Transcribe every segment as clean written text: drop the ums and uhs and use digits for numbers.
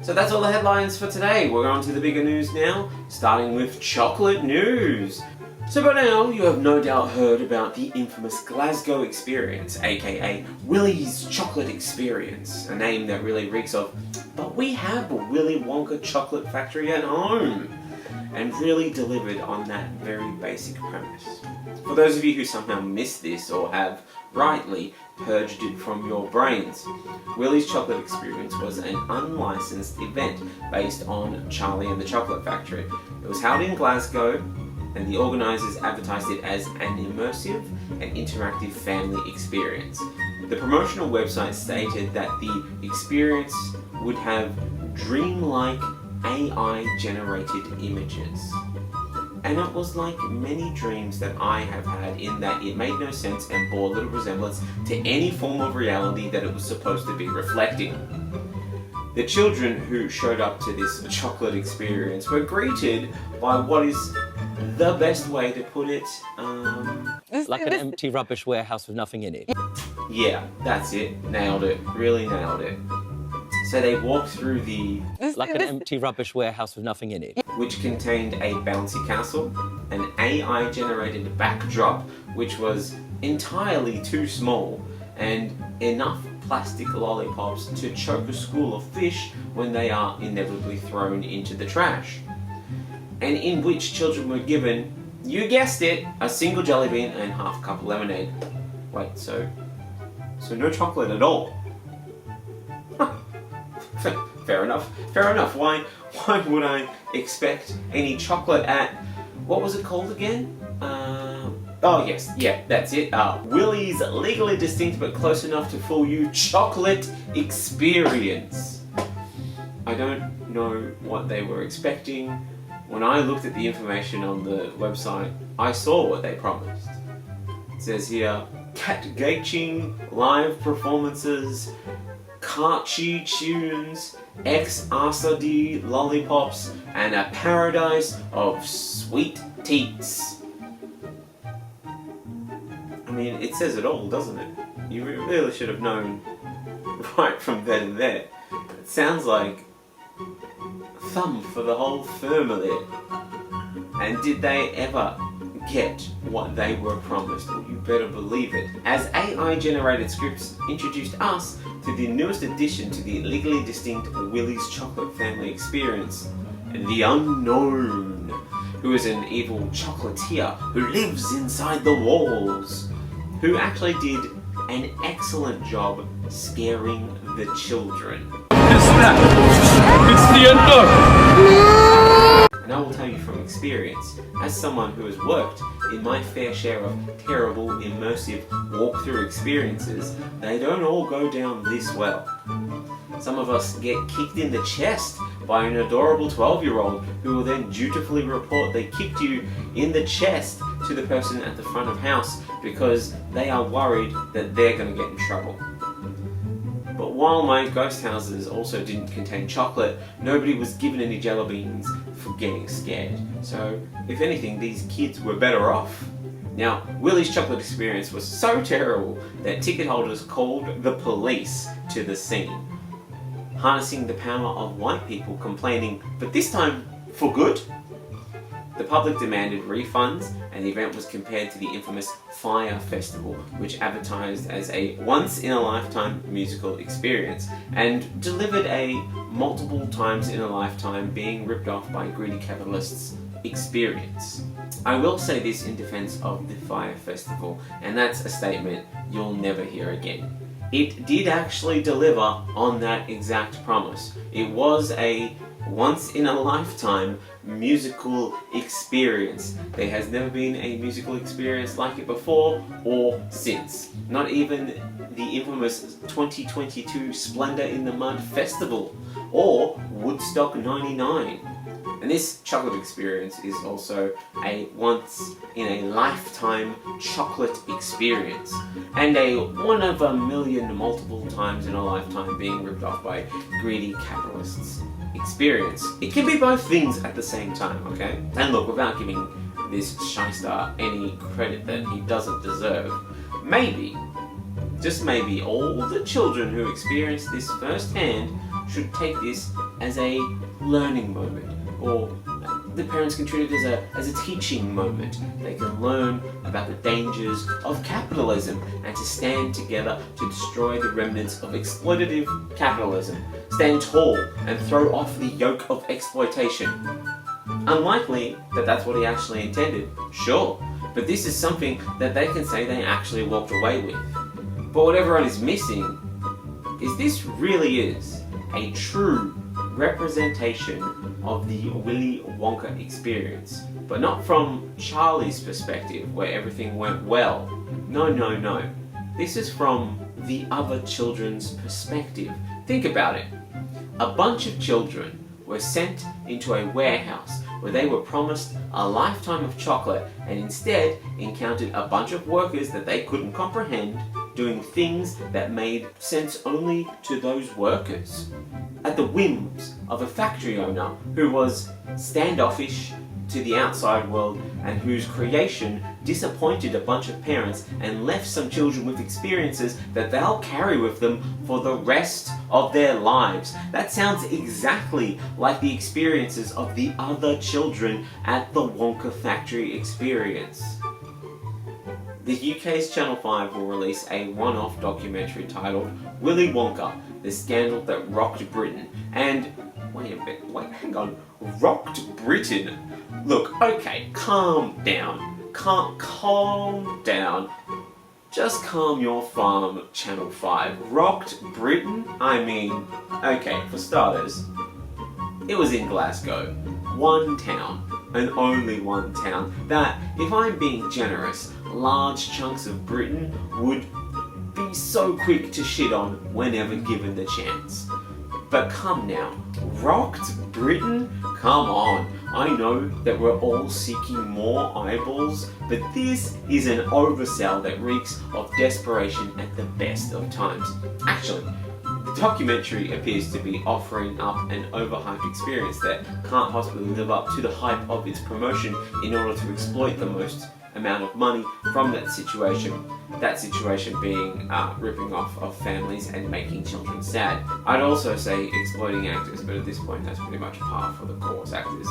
So that's all the headlines for today. We're on to the bigger news now, starting with chocolate news. So by now, you have no doubt heard about the infamous Glasgow Experience, aka Willy's Chocolate Experience, a name that really reeks of, but we have a Willy Wonka chocolate factory at home, and really delivered on that very basic premise. For those of you who somehow missed this or have rightly purged it from your brains, Willy's Chocolate Experience was an unlicensed event based on Charlie and the Chocolate Factory. It was held in Glasgow, and the organisers advertised it as an immersive and interactive family experience. The promotional website stated that the experience would have dreamlike AI-generated images. And it was like many dreams that I have had, in that it made no sense and bore little resemblance to any form of reality that it was supposed to be reflecting. The children who showed up to this chocolate experience were greeted by what is the best way to put it, like an empty rubbish warehouse with nothing in it. Yeah, that's it. Nailed it. Really nailed it. So they walked through like an empty rubbish warehouse with nothing in it. Which contained a bouncy castle, an AI-generated backdrop which was entirely too small, and enough plastic lollipops to choke a school of fish when they are inevitably thrown into the trash. And in which children were given, you guessed it, a single jelly bean and half a cup of lemonade. Wait, so no chocolate at all? Fair enough. Why would I expect any chocolate at, what was it called again? Oh yes, yeah, that's it. Willy's legally distinct but close enough to fool you chocolate experience. I don't know what they were expecting. When I looked at the information on the website, I saw what they promised. It says here, cat-gaching live performances, Karchi tunes, XRD lollipops, and a paradise of sweet teats. I mean, it says it all, doesn't it? You really should have known right from then and there. It sounds like thumb for the whole family. And did they ever get what they were promised? Well, you better believe it. As AI-generated scripts introduced us to the newest addition to the legally distinct Willy's Chocolate Family Experience, the Unknown, who is an evil chocolatier who lives inside the walls, who actually did an excellent job scaring the children. It's the Unknown! And I will tell you from experience, as someone who has worked in my fair share of terrible, immersive walkthrough experiences, they don't all go down this well. Some of us get kicked in the chest by an adorable 12-year-old who will then dutifully report they kicked you in the chest to the person at the front of house because they are worried that they're going to get in trouble. But while my ghost houses also didn't contain chocolate, nobody was given any jelly beans for getting scared. So, if anything, these kids were better off. Now, Willy's Chocolate Experience was so terrible that ticket holders called the police to the scene, harnessing the power of white people complaining, but this time for good. The public demanded refunds, and the event was compared to the infamous Fyre Festival, which advertised as a once-in-a-lifetime musical experience, and delivered a multiple times in a lifetime being ripped off by greedy capitalists experience. I will say this in defense of the Fyre Festival, and that's a statement you'll never hear again. It did actually deliver on that exact promise. It was a once-in-a-lifetime musical experience. There has never been a musical experience like it before or since. Not even the infamous 2022 Splendor in the Mud Festival or Woodstock 99. And this chocolate experience is also a once-in-a-lifetime chocolate experience, and a one of a million multiple times in a lifetime being ripped off by greedy capitalists experience. It can be both things at the same time, okay? And look, without giving this shyster any credit that he doesn't deserve, maybe, just maybe, all the children who experience this firsthand should take this as a learning moment, or the parents can treat it as a teaching moment. They can learn about the dangers of capitalism and to stand together to destroy the remnants of exploitative capitalism. Stand tall and throw off the yoke of exploitation. Unlikely that that's what he actually intended, sure, but this is something that they can say they actually walked away with. But what everyone is missing is this really is a true representation of the Willy Wonka experience, but not from Charlie's perspective where everything went well. No. This is from the other children's perspective. Think about it. A bunch of children were sent into a warehouse where they were promised a lifetime of chocolate and instead encountered a bunch of workers that they couldn't comprehend doing things that made sense only to those workers. At the whims of a factory owner who was standoffish to the outside world and whose creation disappointed a bunch of parents and left some children with experiences that they'll carry with them for the rest of their lives. That sounds exactly like the experiences of the other children at the Wonka Factory experience. The UK's Channel 5 will release a one-off documentary titled Willy Wonka, the Scandal That Rocked Britain. And, hang on, rocked Britain? Look, okay, calm down. Calm down. Just calm your farm, Channel 5. Rocked Britain? I mean, okay, for starters, it was in Glasgow. One town, and only one town, that, if I'm being generous, large chunks of Britain would be so quick to shit on whenever given the chance. But come now, rocked Britain? Come on. I know that we're all seeking more eyeballs, but this is an oversell that reeks of desperation at the best of times. Actually, the documentary appears to be offering up an overhyped experience that can't possibly live up to the hype of its promotion in order to exploit the most amount of money from that situation being ripping off of families and making children sad. I'd also say exploiting actors, but at this point that's pretty much par for the course. Actors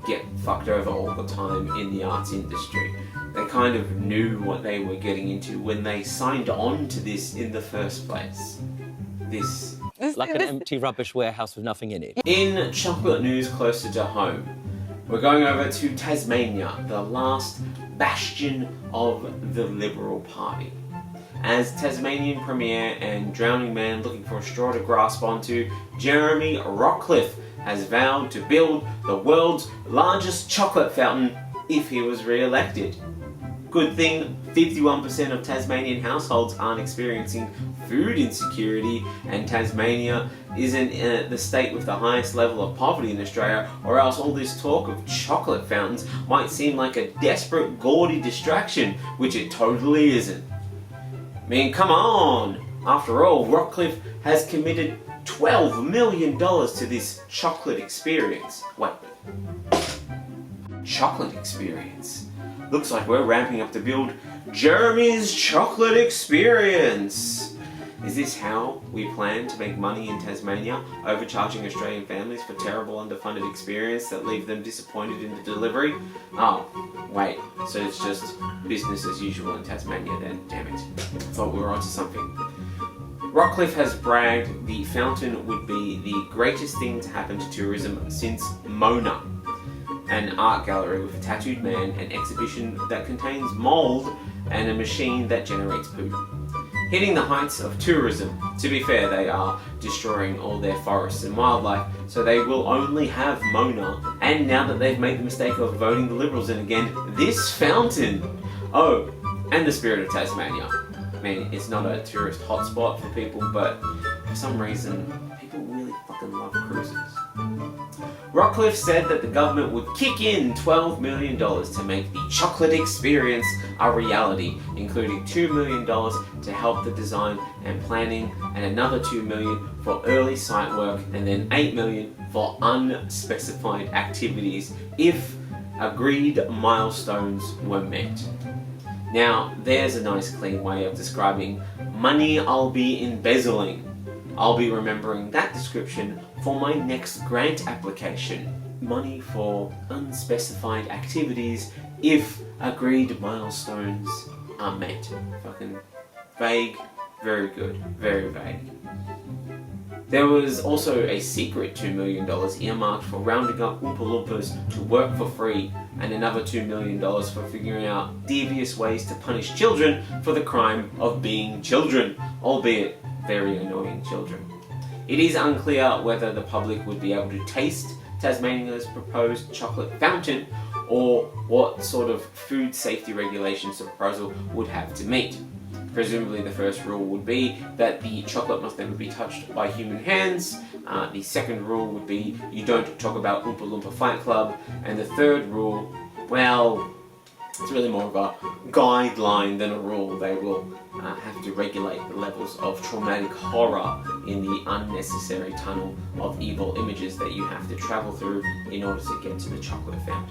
get fucked over all the time in the arts industry. They kind of knew what they were getting into when they signed on to this in the first place. This Like an empty rubbish warehouse with nothing in it. In chocolate news closer to home, we're going over to Tasmania, the last bastion of the Liberal Party. As Tasmanian Premier and drowning man looking for a straw to grasp onto, Jeremy Rockcliffe has vowed to build the world's largest chocolate fountain if he was re-elected. Good thing 51% of Tasmanian households aren't experiencing food insecurity, and Tasmania isn't the state with the highest level of poverty in Australia, or else all this talk of chocolate fountains might seem like a desperate, gaudy distraction, which it totally isn't. I mean, come on! After all, Rockcliffe has committed $12 million to this chocolate experience. Wait. Chocolate experience? Looks like we're ramping up to build Jeremy's Chocolate Experience! Is this how we plan to make money in Tasmania, overcharging Australian families for terrible underfunded experience that leave them disappointed in the delivery? Oh, wait, so it's just business as usual in Tasmania then, damn it. I thought we were onto something. Rockcliffe has bragged the fountain would be the greatest thing to happen to tourism since Mona, an art gallery with a tattooed man, an exhibition that contains mould, and a machine that generates poop. Hitting the heights of tourism. To be fair, they are destroying all their forests and wildlife, so they will only have Mona, and now that they've made the mistake of voting the Liberals in again, this fountain! Oh, and the Spirit of Tasmania. I mean, it's not a tourist hotspot for people, but for some reason, people really fucking love cruises. Rockcliffe said that the government would kick in $12 million to make the chocolate experience a reality, including $2 million to help the design and planning, and another $2 million for early site work, and then $8 million for unspecified activities if agreed milestones were met. Now, there's a nice clean way of describing money I'll be embezzling. I'll be remembering that description for my next grant application. Money for unspecified activities if agreed milestones are met. Fucking vague, very good, very vague. There was also a secret $2 million earmarked for rounding up Oompa Loompas to work for free, and another $2 million for figuring out devious ways to punish children for the crime of being children, albeit very annoying children. It is unclear whether the public would be able to taste Tasmania's proposed chocolate fountain, or what sort of food safety regulations the proposal would have to meet. Presumably the first rule would be that the chocolate must never be touched by human hands. The second rule would be you don't talk about Oompa Loompa Fight Club. And the third rule, well, it's really more of a guideline than a rule. They will have to regulate the levels of traumatic horror in the unnecessary tunnel of evil images that you have to travel through in order to get to the chocolate fountain.